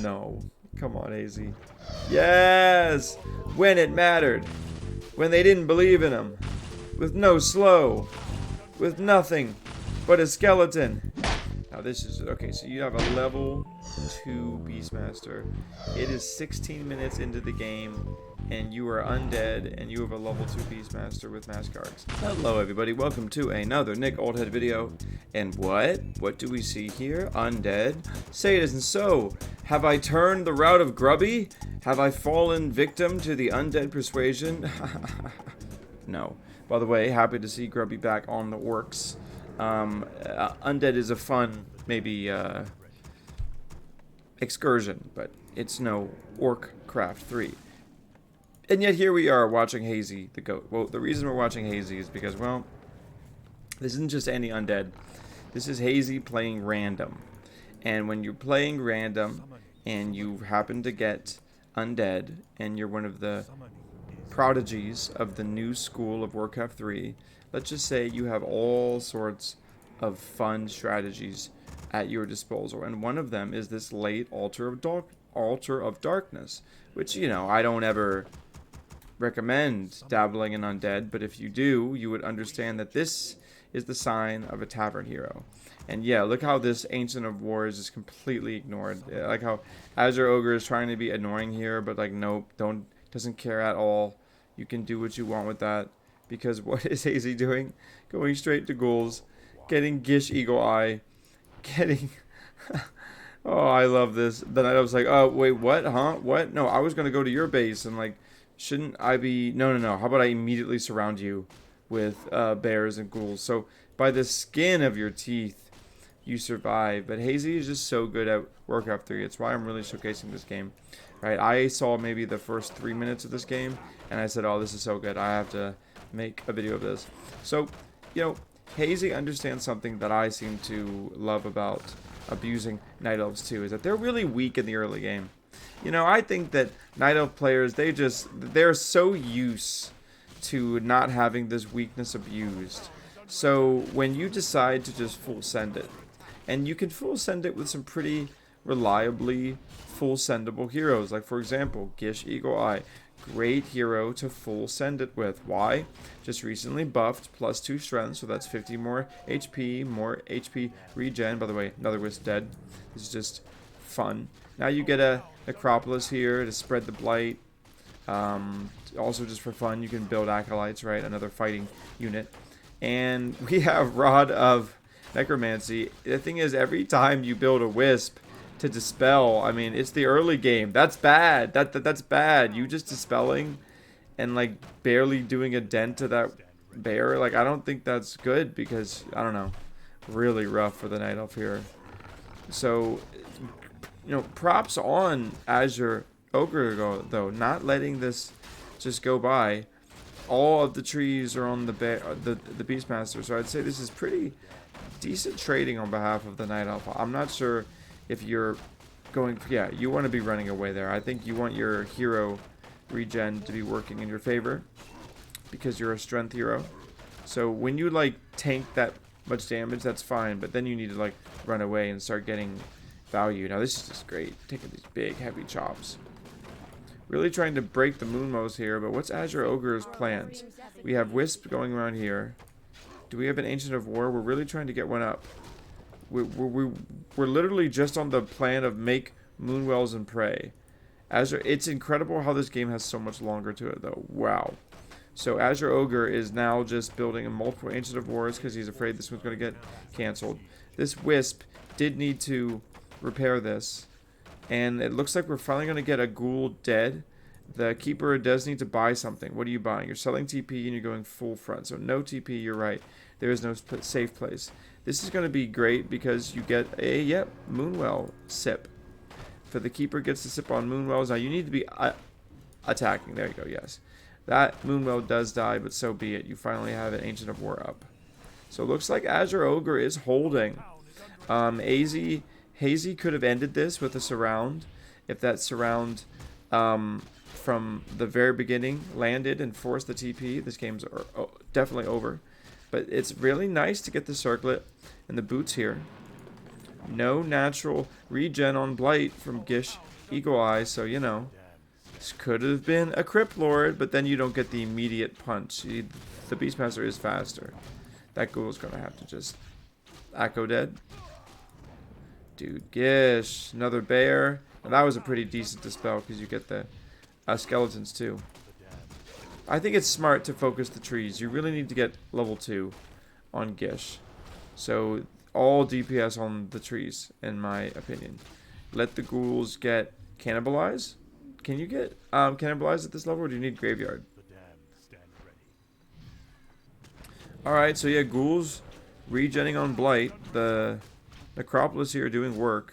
No. Come on, Hazy. Yes! When it mattered. When they didn't believe in him. With no slow. With nothing but a skeleton. Now this is... Okay, so you have a level 2 Beastmaster. It is 16 minutes into the game. And you are undead. And you have a level 2 Beastmaster with mask arcs. Hello everybody. Welcome to another Nick Oldhead video. And what? What do we see here? Undead? Say it isn't so. Have I turned the route of Grubby? Have I fallen victim to the undead persuasion? No. By the way, happy to see Grubby back on the orcs. Undead is a fun, maybe, excursion, but it's no Warcraft 3. And yet here we are watching Hazy, the goat. Well, the reason we're watching Hazy is because, well, this isn't just any undead. This is Hazy playing random. And when you're playing random and you happen to get undead and you're one of the prodigies of the new school of Warcraft 3, let's just say you have all sorts of fun strategies at your disposal. And one of them is this late Altar of Darkness, which, you know, I don't ever recommend dabbling in undead, but if you do, you would understand that this is the sign of a tavern hero. And yeah, look how this Ancient of War is just completely ignored. I like how Azure Ogre is trying to be annoying here, but like, nope, doesn't care at all. You can do what you want with that, because what is Hazy doing? Going straight to ghouls, getting Gish Eagle Eye, getting... Oh, I love this. Then I was like, oh, wait, what? Huh? What? No, I was going to go to your base, and like, shouldn't I be... No. How about I immediately surround you with bears and ghouls? So, by the skin of your teeth, you survive. But Hazy is just so good at Warcraft 3. It's why I'm really showcasing this game. Right? I saw maybe the first 3 minutes of this game, and I said, oh, this is so good. I have to make a video of this. So, you know, Hazy understands something that I seem to love about abusing Night Elves too, is that they're really weak in the early game. You know, I think that Night Elf players, they're so used to not having this weakness abused. So when you decide to just full send it, and you can full send it with some pretty reliably full sendable heroes, like for example, Gish Eagle Eye, great hero to full send it with. Why? Just recently buffed, plus 2 strength, so that's 50 more HP regen. By the way, another wisp dead. This is just fun. Now you get a Necropolis here to spread the blight. Also just for fun, you can build acolytes, right? Another fighting unit. And we have Rod of Necromancy. The thing is, every time you build a wisp to dispel, I mean, it's the early game. That's bad. That's bad. You just dispelling and like barely doing a dent to that bear. Like, I don't think that's good, because I don't know, really rough for the Night Elf here. So, you know, props on Azure Ogre though, not letting this just go by. All of the trees are on the Beastmaster, so I'd say this is pretty decent trading on behalf of the Night Elf. I'm not sure if you're going... Yeah, you want to be running away there. I think you want your hero regen to be working in your favor, because you're a strength hero. So when you like tank that much damage, that's fine, but then you need to like run away and start getting value. Now this is just great, taking these big heavy chops. Really trying to break the Moonmows here, but what's Azure Ogre's plans? We have Wisp going around here. Do we have an Ancient of War? We're really trying to get one up. We're literally just on the plan of make Moonwells and pray. Azure, it's incredible how this game has so much longer to it, though. Wow. So Azure Ogre is now just building a multiple Ancient of Wars because he's afraid this one's going to get canceled. This Wisp did need to repair this, and it looks like we're finally going to get a ghoul dead. The Keeper does need to buy something. What are you buying? You're selling TP and you're going full front. So no TP, you're right. There is no safe place. This is going to be great because you get a, Moonwell sip. For the Keeper gets to sip on Moonwells. Now you need to be attacking. There you go, yes. That Moonwell does die, but so be it. You finally have an Ancient of War up. So it looks like Azure Ogre is holding. Hazy could have ended this with a surround. If that surround from the very beginning landed and forced the TP, this game's definitely over. But it's really nice to get the circlet and the boots here. No natural regen on Blight from Gish Eagle Eye, so you know. This could have been a Crypt Lord, but then you don't get the immediate punch. The Beastmaster is faster. That ghoul's gonna have to just Echo Dead. Dude, Gish. Another bear. And that was a pretty decent dispel because you get the skeletons too. I think it's smart to focus the trees. You really need to get level 2 on Gish. So all DPS on the trees, in my opinion. Let the ghouls get cannibalized. Can you get cannibalized at this level, or do you need graveyard? Alright, so yeah, ghouls regenning on Blight. The Necropolis here doing work.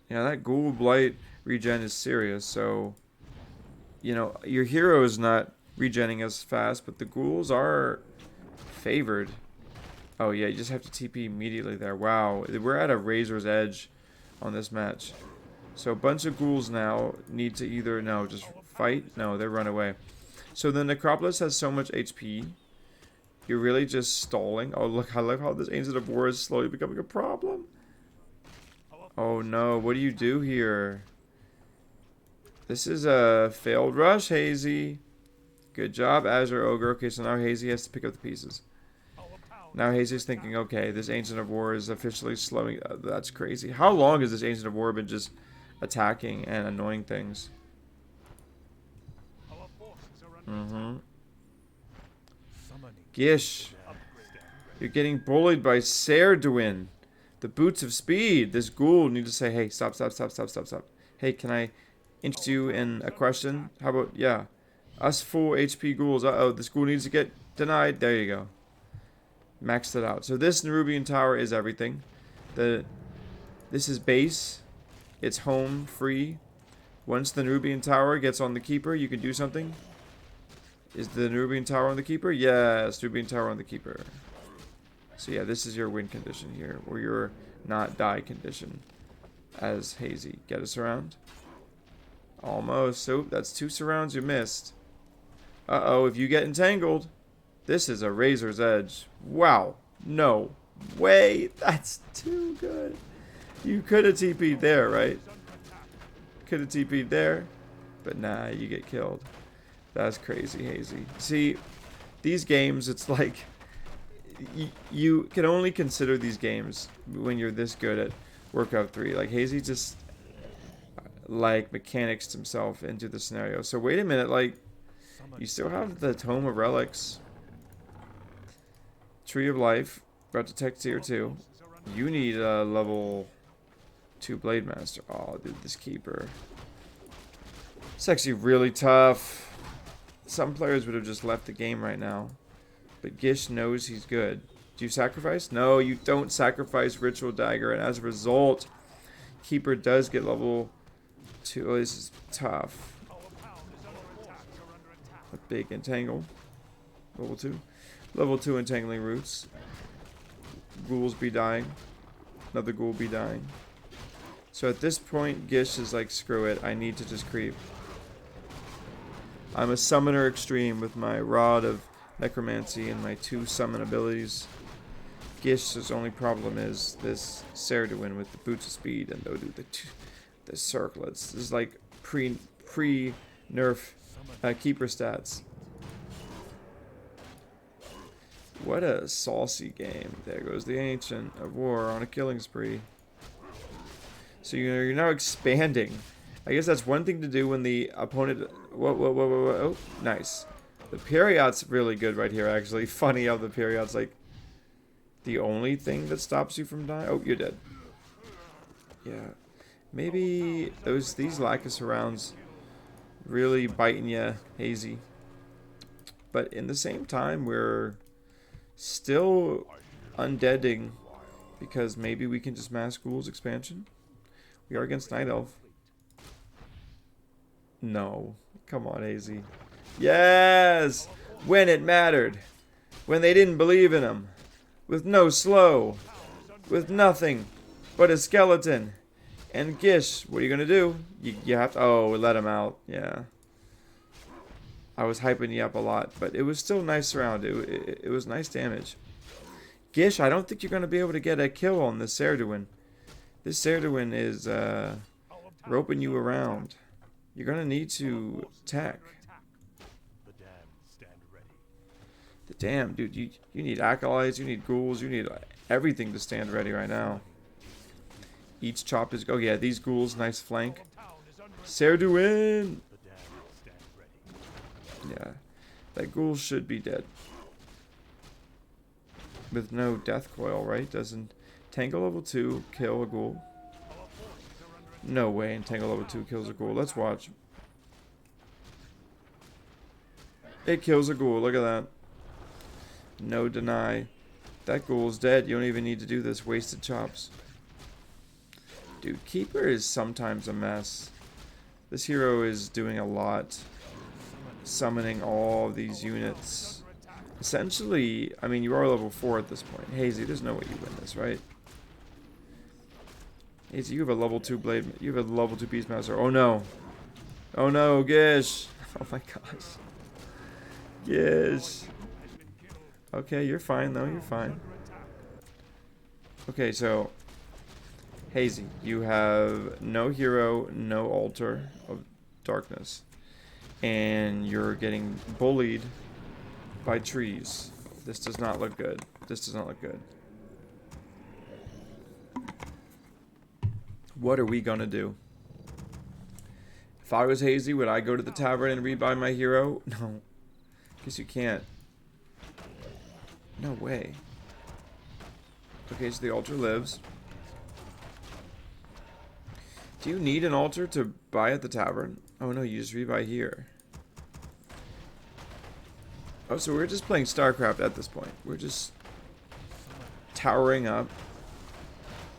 Yeah, that ghoul Blight regen is serious, so you know, your hero is not regenning as fast, but the ghouls are favored. Oh yeah, you just have to TP immediately there. Wow, we're at a razor's edge on this match. So a bunch of ghouls now need to either, no, just fight. No, they run away. So the Necropolis has so much HP. You're really just stalling. Oh, look, I love how this Ancient of War is slowly becoming a problem. Oh no, what do you do here? This is a failed rush, Hazy. Good job, Azure Ogre. Okay, so now Hazy has to pick up the pieces. Now Hazy's thinking, okay, this Ancient of War is officially slowing. That's crazy. How long has this Ancient of War been just attacking and annoying things? Gish. You're getting bullied by Serduin. The Boots of Speed. This ghoul needs to say, hey, stop. Hey, can I interest you in a question? How about, yeah. Us full HP ghouls. Uh-oh, this ghoul needs to get denied. There you go. Maxed it out. So this Nerubian Tower is everything. This is base. It's home free. Once the Nerubian Tower gets on the Keeper, you can do something. Is the Nerubian Tower on the Keeper? Yes, Nerubian Tower on the Keeper. So yeah, this is your win condition here, or your not die condition as Hazy. Get a surround. Almost. So that's 2 surrounds you missed. Uh-oh, if you get entangled, this is a razor's edge. Wow. No way. That's too good. You could have TP'd there, right? Could have TP'd there. But nah, you get killed. That's crazy, Hazy. See, these games, it's like you can only consider these games when you're this good at Warcraft 3. Like, Hazy just like mechanics himself into the scenario. So wait a minute, like, you still have the Tome of Relics. Tree of Life, about to tech tier 2. You need a level 2 Blade Master. Oh, dude, this Keeper. It's actually really tough. Some players would have just left the game right now. But Gish knows he's good. Do you sacrifice? No, you don't sacrifice Ritual Dagger. And as a result, Keeper does get level 2. Oh, this is tough. A big entangle. Level 2. Level 2 entangling roots. Ghouls be dying. Another ghoul be dying. So at this point, Gish is like, screw it. I need to just creep. I'm a summoner extreme with my Rod of Necromancy and my 2 summon abilities. Gish's only problem is this Serduin with the Boots of Speed and the circlets. This is like pre-nerf Keeper stats. What a saucy game. There goes the Ancient of War on a killing spree. So you're now expanding. I guess that's one thing to do when the opponent... Whoa. Oh, nice. The Period's really good right here, actually. Funny how the Period's like the only thing that stops you from dying. Oh, you're dead. Yeah. Maybe these lack of surrounds really biting you, Hazy. But in the same time, we're still undeading because maybe we can just mass ghouls expansion. We are against Night Elf. No. Come on, Hazy. Yes! When it mattered. When they didn't believe in him. With no slow. With nothing but a skeleton. And Gish, what are you going to do? You have to... Oh, let him out. Yeah. I was hyping you up a lot, but it was still nice surround. It was nice damage. Gish, I don't think you're going to be able to get a kill on this Serduin. This Serduin is roping you around. You're going to need to attack. The dam, dude, you need acolytes, you need ghouls, you need everything to stand ready right now. Each chop is... Oh, yeah, these ghouls, nice flank. Serduin! Yeah, that ghoul should be dead. With no death coil, right? Doesn't Tangle level 2 kill a ghoul? No way Tangle level 2 kills a ghoul. Let's watch. It kills a ghoul, look at that. No deny. That ghoul's dead. You don't even need to do this. Wasted chops. Dude, Keeper is sometimes a mess. This hero is doing a lot. Summoning all of these units. Essentially, I mean, you are level 4 at this point. Hazy, there's no way you win this, right? Hazy, you have a level 2 blade. You have a level 2 Beastmaster. Oh no. Oh no, Gish. Oh my gosh. Gish. Okay, you're fine though, you're fine. Okay, so Hazy, you have no hero, no altar of darkness. And you're getting bullied by trees. This does not look good. This does not look good. What are we gonna do? If I was Hazy, would I go to the tavern and rebuy my hero? No. Guess you can't. No way. Okay, so the altar lives. Do you need an altar to buy at the tavern? Oh no, you just rebuy here. Oh, so we're just playing StarCraft at this point. We're just towering up.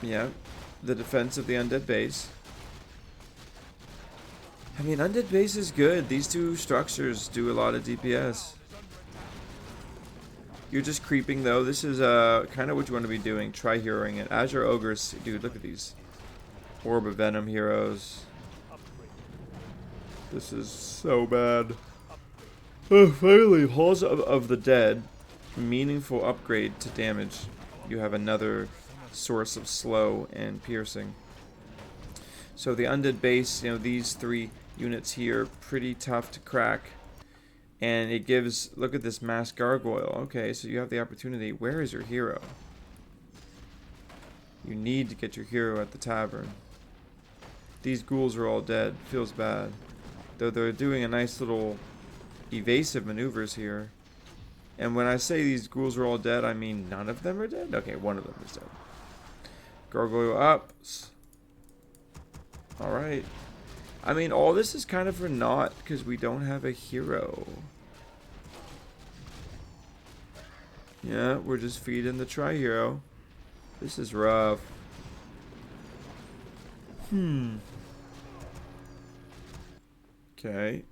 Yeah, the defense of the undead base. I mean, undead base is good. These two structures do a lot of DPS. You're just creeping though. This is kind of what you want to be doing. Try heroing it. Azure Ogres, dude, look at these. Orb of Venom heroes. This is so bad. Oh, finally, Halls of the Dead. Meaningful upgrade to damage. You have another source of slow and piercing. So the undead base, you know, these 3 units here, pretty tough to crack. And it gives, look at this mass gargoyle. Okay, so you have the opportunity. Where is your hero? You need to get your hero at the tavern. These ghouls are all dead. Feels bad. Though they're doing a nice little evasive maneuvers here. And when I say these ghouls are all dead, I mean none of them are dead? Okay, one of them is dead. Gargoyle up. Alright. I mean, all this is kind of for naught because we don't have a hero. Yeah, we're just feeding the tri-hero. This is rough. Okay.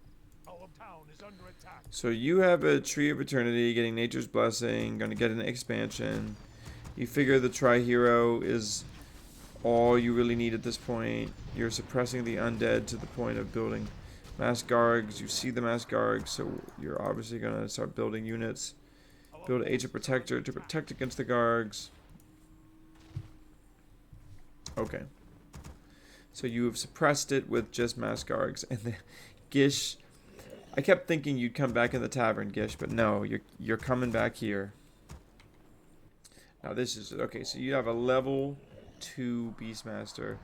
So you have a Tree of Eternity, getting Nature's Blessing, gonna get an expansion. You figure the tri-hero is all you really need at this point. You're suppressing the undead to the point of building mass gargs. You see the mass gargs, so you're obviously gonna start building units. Build Agent Protector to protect against the gargs. Okay. So you have suppressed it with just mass gargs. And the Gish, I kept thinking you'd come back in the tavern, Gish, but no, you're coming back here. Now this is okay, so you have a level 2 Beastmaster.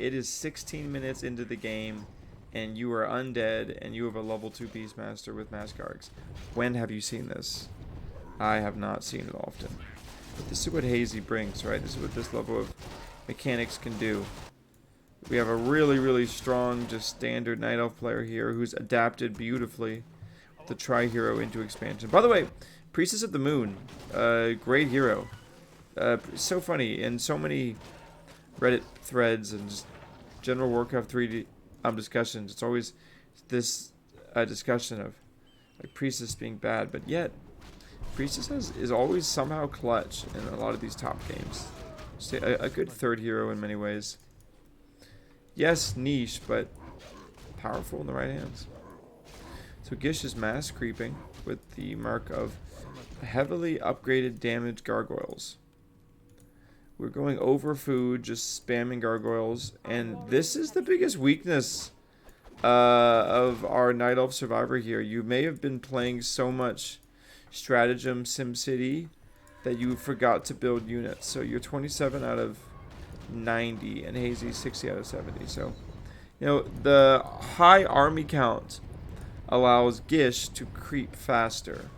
It is 16 minutes into the game and you are undead and you have a level 2 Beastmaster with mass gargs. When have you seen this? I have not seen it often. But this is what Hazy brings, right? This is what this level of mechanics can do. We have a really, really strong, just standard Night Elf player here who's adapted beautifully the Tri-Hero into expansion. By the way, Priestess of the Moon, great hero. So funny, in so many Reddit threads and just general Warcraft 3 discussions, it's always this discussion of like Priestess being bad, but yet Priestess is always somehow clutch in a lot of these top games. A good third hero in many ways. Yes, niche, but powerful in the right hands. So Gish is mass creeping with the mark of heavily upgraded damage gargoyles. We're going over food, just spamming gargoyles. And this is the biggest weakness of our Night Elf Survivor here. You may have been playing so much Stratagem SimCity that you forgot to build units. So you're 27 out of 90 and Hazy 60 out of 70. So, you know, the high army count allows Gish to creep faster.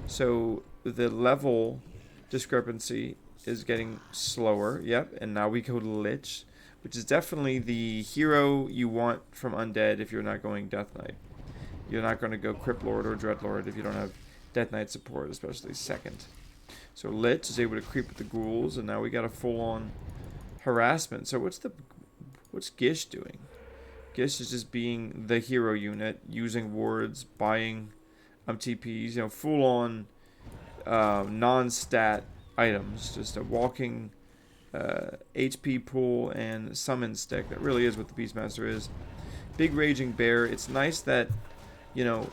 So the level discrepancy is getting slower. Yep, and now we go to Lich, which is definitely the hero you want from Undead if you're not going Death Knight. You're not going to go Crypt Lord or Dread Lord if you don't have Death Knight support, especially second. So Lich is able to creep with the ghouls, and now we got a full-on harassment. So what's Gish doing? Gish is just being the hero unit, using wards, buying TPs, you know, full-on non-stat items, just a walking HP pool and summon stick. That really is what the Beastmaster is. Big Raging Bear. It's nice that, you know,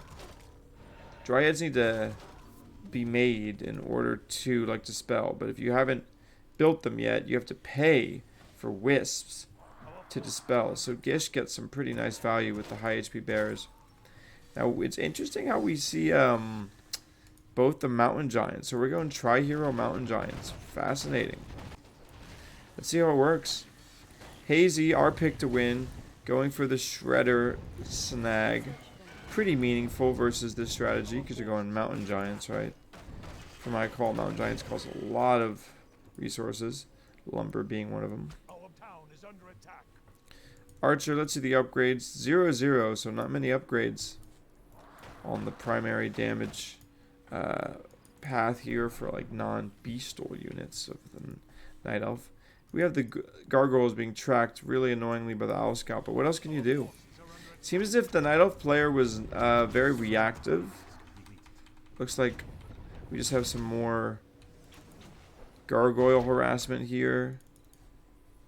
Dryads need to be made in order to, like, dispel. But if you haven't built them yet, you have to pay for wisps to dispel. So Gish gets some pretty nice value with the high HP bears. Now, it's interesting how we see both the mountain giants. So we're going tri-hero mountain giants. Fascinating. Let's see how it works. Hazy, our pick to win, going for the Shredder snag. Pretty meaningful versus this strategy because you're going mountain giants, right? From what I call, mountain giants cost a lot of resources, lumber being one of them. Archer, let's see the upgrades. 0-0, so not many upgrades on the primary damage path here for like non-beastal units of the Night Elf. We have the gargoyles being tracked really annoyingly by the Owl Scout, but what else can you do? Seems as if the Night Elf player was very reactive. Looks like we just have some more gargoyle harassment here.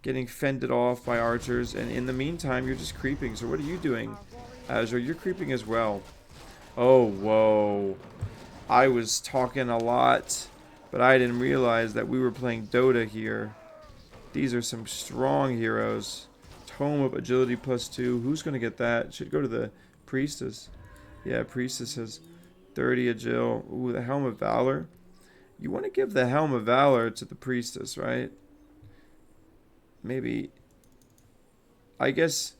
Getting fended off by archers, and in the meantime, you're just creeping. So what are you doing, Azure? You're creeping as well. Oh, whoa. I was talking a lot, but I didn't realize that we were playing Dota here. These are some strong heroes. Tome of Agility +2. Who's going to get that? Should go to the Priestess. Yeah, Priestess has 30 Agil. Ooh, the Helm of Valor. You want to give the Helm of Valor to the Priestess, right? Maybe. I guess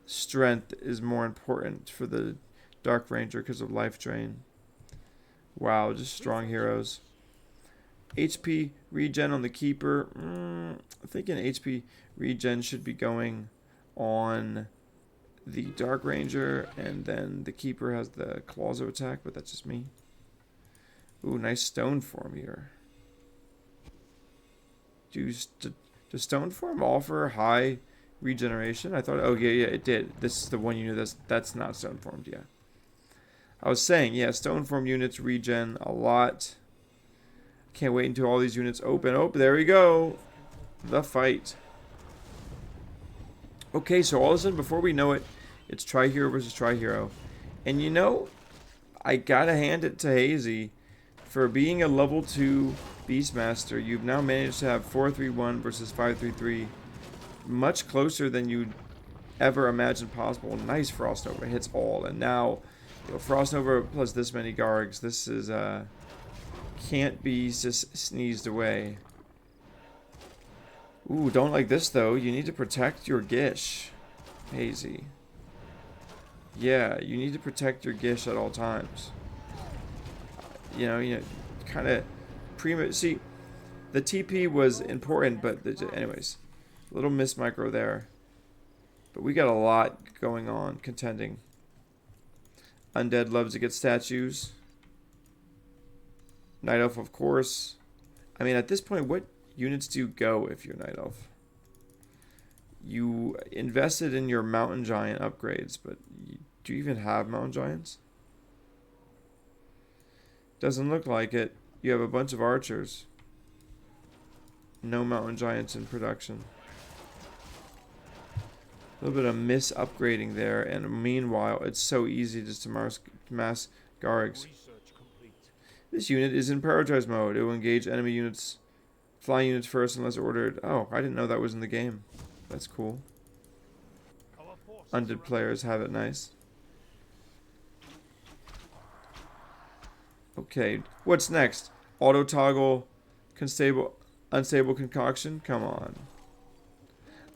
strength is more important for the Dark Ranger because of life drain. Wow, just strong heroes. HP regen on the Keeper. I'm thinking HP regen should be going on the Dark Ranger, and then the Keeper has the Claws of Attack, but that's just me. Ooh, nice stone form here. Does stone form offer high regeneration? I thought, oh yeah, it did. This is the one unit that's not stone formed yet. I was saying, yeah, stone form units regen a lot. Can't wait until all these units open. Oh, there we go. The fight. Okay, so all of a sudden, before we know it, it's tri-hero versus tri-hero. And you know, I gotta hand it to Hazy. For being a level 2 Beastmaster, you've now managed to have 4-3-1 versus 5-3-3. Much closer than you'd ever imagined possible. Nice Frost Nova, hits all. And now, you know, Frost Nova plus this many Gargs, this is, can't be just sneezed away. Ooh, don't like this though. You need to protect your Gish, Hazy. Yeah, you need to protect your Gish at all times. You know, kind of see, the TP was important, but anyways, little miss micro there. But we got a lot going on, contending. Undead loves to get statues. Night Elf, of course. I mean, at this point, what units do you go if you're Night Elf? You invested in your Mountain Giant upgrades, but do you even have Mountain Giants? Doesn't look like it. You have a bunch of archers. No Mountain Giants in production. A little bit of mis-upgrading there, and meanwhile, it's so easy just to mass Gargs. This unit is in prioritize mode. It will engage enemy units Flying units first unless ordered. Oh, I didn't know that was in the game. That's cool. Undead players have it nice. Okay, what's next? Auto toggle, unstable concoction? Come on.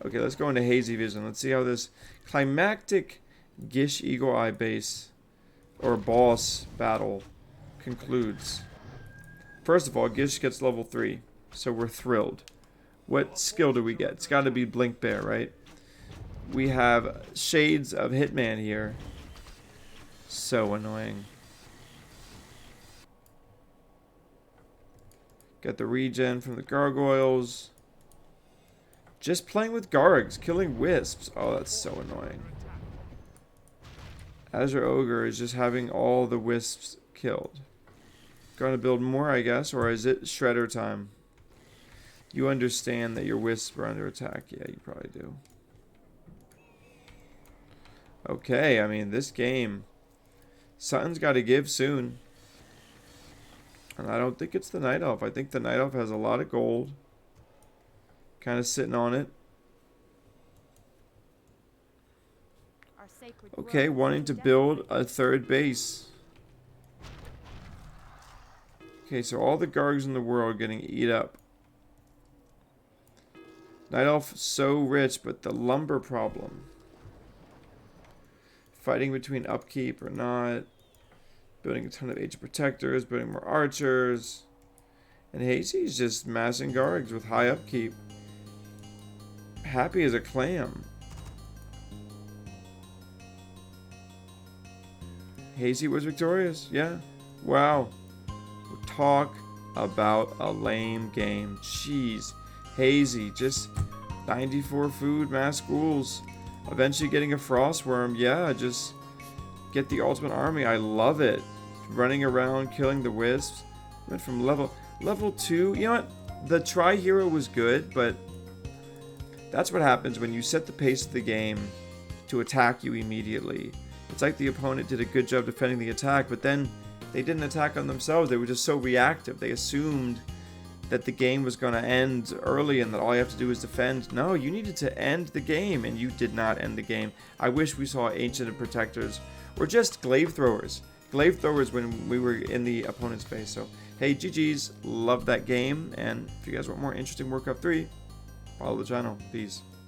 Okay, let's go into Hazy Vision. Let's see how this climactic Gish Eagle Eye base or boss battle concludes. First of all, Gish gets level 3, so we're thrilled. What skill do we get? It's got to be Blink Bear, right? We have shades of Hitman here. So annoying. Got the regen from the gargoyles. Just playing with Gargs, killing wisps. Oh, that's so annoying. Azure Ogre is just having all the wisps killed. Gonna build more, I guess, or is it shredder time? You understand that your wisps are under attack. Yeah, you probably do. Okay, I mean, this game, something's got to give soon. And I don't think it's the Night Elf. I think the Night Elf has a lot of gold. Kind of sitting on it. Okay, wanting to build a third base. Okay, so all the Gargs in the world getting eat up. Night Elf so rich, but the lumber problem. Fighting between upkeep or not. Building a ton of Agent Protectors, building more Archers. And Hazy's just massing Gargs with high upkeep. Happy as a clam. Hazy was victorious, yeah. Wow. Talk about a lame game. Jeez. Hazy, just 94 food, mass ghouls. Eventually getting a Frostworm. Yeah, just get the ultimate army. I love it. Running around, killing the wisps. Went from level 2. You know what? The Tri-Hero was good, but that's what happens when you set the pace of the game to attack you immediately. It's like the opponent did a good job defending the attack, but then they didn't attack on themselves. They were just so reactive. They assumed that the game was going to end early and that all you have to do is defend. No, you needed to end the game, and you did not end the game. I wish we saw Ancient and Protectors, or just Glaive Throwers. Glaive Throwers when we were in the opponent's base. So, hey, GG's. Love that game. And if you guys want more interesting Warcraft 3, follow the channel. Peace.